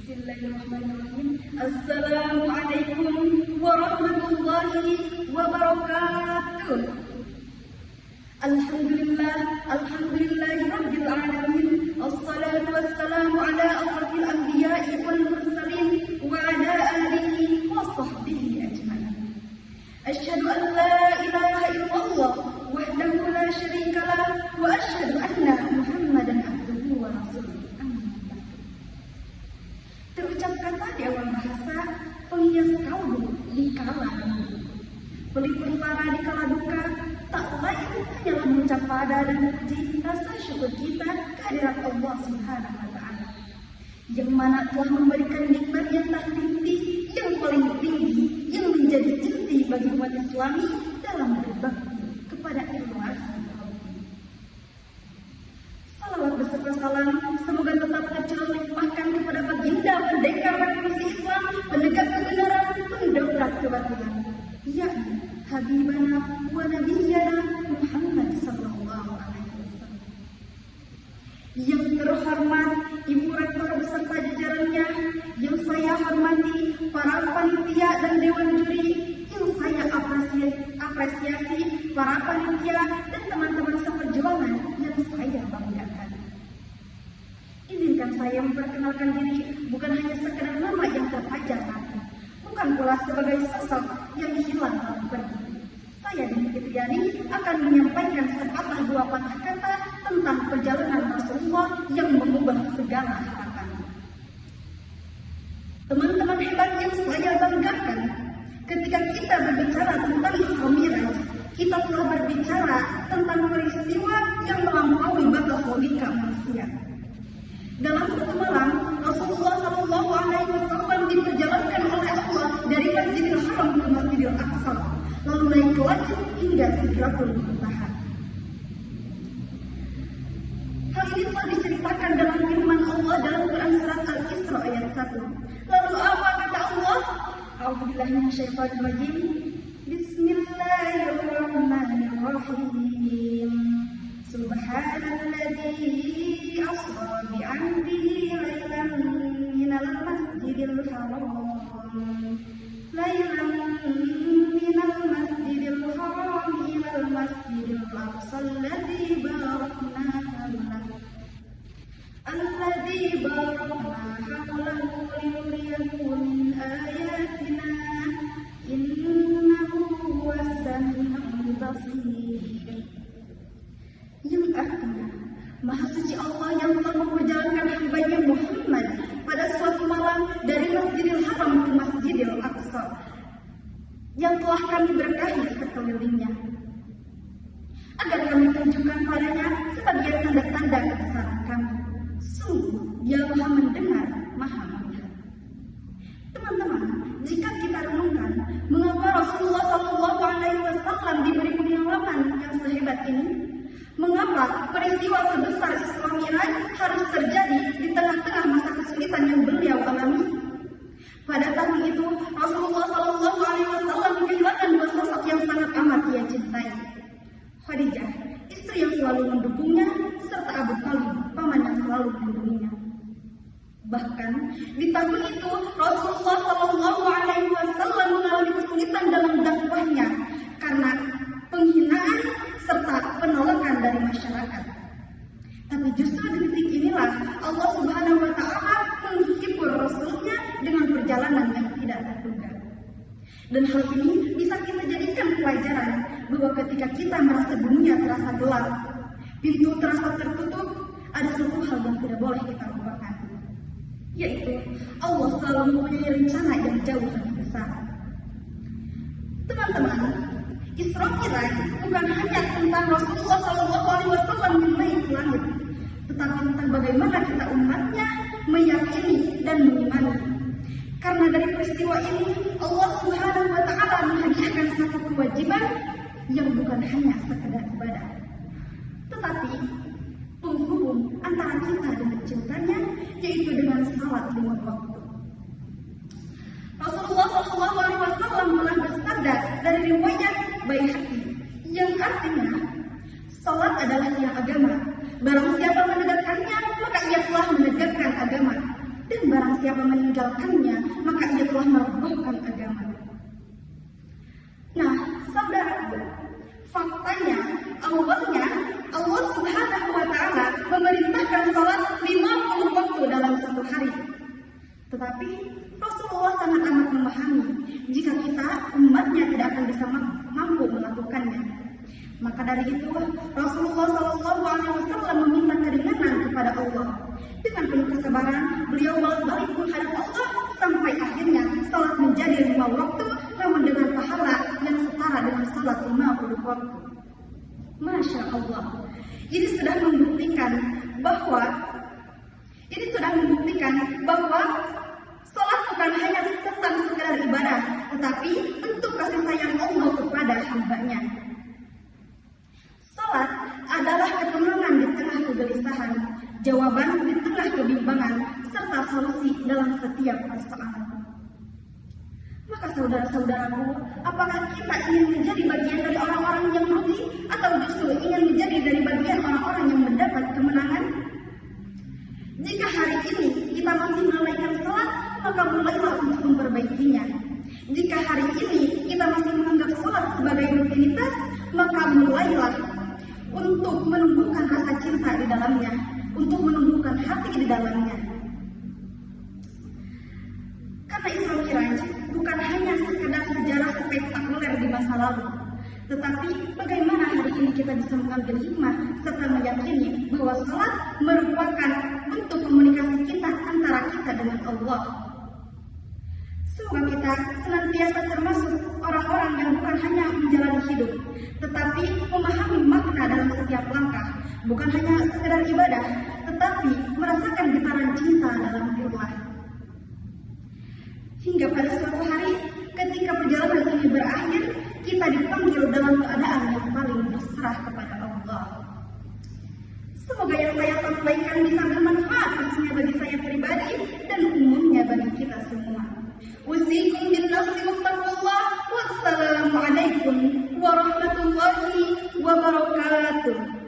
Bismillahirrahmanirrahim. Assalamualaikum warahmatullahi wabarakatuh. Alhamdulillahi rabbil alamin. Assalatu wassalamu ala asrafil anbiya'i wal mursalin wa ala alihi wa sahbihi ajma'in. Asyhadu an la ilaha illallah wahdahu la syarika lah wa asyhadu anna Muhammadan abduhu wa rasuluh. Terucap kata di awal bahasa, penghias kalbu di kala dahulu, pelipur lara di kala duka, tak lain hanyalah mengucap pada dan memuji rasa syukur kita kehadirat Allah Subhanahu wa Ta'ala, yang mana telah memberikan nikmat yang tak henti, yang paling tinggi, yang menjadi inti bagi umat Islami dalam berbakti kepada Allah. Salawat beserta salam semoga tetap tercurah limpahkan kepada baginda pendekar revolusi Islam, penegak kebenaran, pendobrak kebatilan, yakni Habibana wa Nabiyyana Muhammad sallallahu alaihi wasallam. Yang terhormat Ibu Rektor beserta jajarannya, yang saya hormati para panitia dan dewan juri, yang saya apresiasi para panitia dan teman-teman seperjuangan yang saya banggakan. Izinkan saya memperkenalkan diri bukan hanya sekedar nama yang terpajar nanti, bukan pula sebagai sosok yang hilang lalu pergi. Saya Dini Fitriani akan menyampaikan sepatah dua patah kata tentang perjalanan Rasulullah yang mengubah segala harapan. Teman-teman hebat yang saya banggakan, ketika kita berbicara tentang Isra Mi'raj, kita telah berbicara tentang peristiwa yang melampaui batas logika manusia. Dalam satu malam, Rasulullah Shallallahu Alaihi Wasallam diperjalankan oleh Allah dari Masjidil Haram ke Masjidil Aqsa, lalu naik ke langit hingga Sidratul Muntaha. Hal ini telah diceritakan dalam firman Allah dalam Quran surat Al-Isra ayat 1. Lalu apa kata Allah? A'udzubillahi minasyaitonir rajim. Bismillahirrahmanirrahim. Subhanalladzi asra bi'abdihi laylan minal masjidil haram ilal masjidil aqsa alladzi barakna hawlahu linuriyahu min ayatina innahu huwas sami'ul basir. Yang artinya, Maha Suci Allah yang telah memperjalankan hamba-Nya Muhammad pada suatu malam dari Masjidil Haram ke Masjidil Aqsa, yang telah kami berkahi sekelilingnya, agar kami tunjukkan padanya sebagai tanda-tanda kebesaran kami. Sungguh, Dia Maha mendengar, Maha melihat. Teman-teman, jika kita renungkan, mengapa Rasulullah Shallallahu Alaihi Wasallam diberi pengalaman yang sehebat ini? Mengapa peristiwa sebesar Isra Mi'raj harus terjadi di tengah-tengah masa kesulitan yang beliau alami? Pada tahun itu, Rasulullah Shallallahu Alaihi Wasallam kehilangan dua sosok yang sangat amat dia cintai. Khadijah, istri yang selalu mendukungnya, serta Abu Thalib, paman yang selalu melindunginya. Bahkan di tahun itu, Rasulullah Shallallahu Alaihi Wasallam mengalami kesulitan dalam dakwahnya karena penghinaan serta penolakan dari masyarakat. Tapi justru di titik inilah Allah Subhanahu wa Ta'ala menghibur Rasulnya dengan perjalanan yang tidak terduga. Dan hal ini bisa kita jadikan pelajaran bahwa ketika kita merasa dunia terasa gelap, pintu terasa tertutup, ada satu hal yang tidak boleh kita lupakan, yaitu Allah selalu mempunyai rencana yang jauh lebih besar. Teman-teman, Isra Mi'raj bukan hanya tentang Rasulullah Shallallahu Alaihi Wasallam yang naik ke langit, tetapi tentang bagaimana kita umatnya meyakini dan mengimani. Karena dari peristiwa ini Allah Subhanahu wa Ta'ala menghadiahkan satu kewajiban yang bukan hanya sekedar ibadah, tetapi penghubung antara kita dengan cintanya, yaitu dengan salat 5 waktu. Rasulullah Shallallahu Alaihi Wasallam telah bersabda dari riwayat Baihaqi yang artinya, salat adalah tiang agama. Barang siapa menegakkannya, maka ia telah menegakkan agama. dan barang siapa meninggalkannya, maka ia telah merobohkan agama. Nah, saudaraku, faktanya, awalnya Allah Subhanahu wa Ta'ala memerintahkan salat 50 waktu dalam satu hari. Tetapi Rasulullah sangat amat memahami jika kita umatnya tidak akan bisa mampu melakukannya. Maka dari itu Rasulullah Shallallahu Alaihi Wasallam meminta keringanan kepada Allah. Dengan penuh kesabaran, beliau bolak-balik menghadap Allah sampai akhirnya salat menjadi 5 waktu, namun dengan pahala yang setara dengan salat 50 waktu. Masya Allah, ini sudah membuktikan bahwa salat bukan hanya tentang sekedar ibadah, tetapi bentuk kasih sayang Allah kepada hamba-Nya. Salat adalah ketenangan di tengah kegelisahan, jawaban di tengah kebimbangan, serta solusi dalam setiap persoalan. Maka saudara-saudaraku, apakah kita ingin menjadi bagian dari orang-orang yang merugi, atau justru ingin menjadi dari bagian orang-orang yang mendapat kemenangan? Jika hari ini kita masih melalaikan salat, maka mulailah untuk memperbaikinya. Jika hari ini kita masih menganggap salat sebagai rutinitas, maka mulailah untuk menumbuhkan rasa cinta di dalamnya, untuk menumbuhkan hati di dalamnya. Karena Isra Miraj bukan hanya sekedar sejarah spektakuler di masa lalu, tetapi bagaimana hari ini kita bisa mengambil hikmah serta meyakini bahwa salat merupakan bentuk komunikasi kita antara kita dengan Allah. Semoga kita senantiasa termasuk orang-orang yang bukan hanya menjalani hidup, tetapi memahami makna dalam setiap langkah, bukan hanya sekedar ibadah, tetapi merasakan getaran cinta dalam firman. Hingga pada suatu hari, ketika perjalanan ini berakhir, kita dipanggil dalam keadaan yang paling berserah kepada Allah. Semoga yang saya sampaikan bisa bermanfaat khususnya bagi saya pribadi dan umumnya bagi kita semua. Usikum bin nafsi muttaqullah. Wassalamualaikum warahmatullahi wabarakatuh.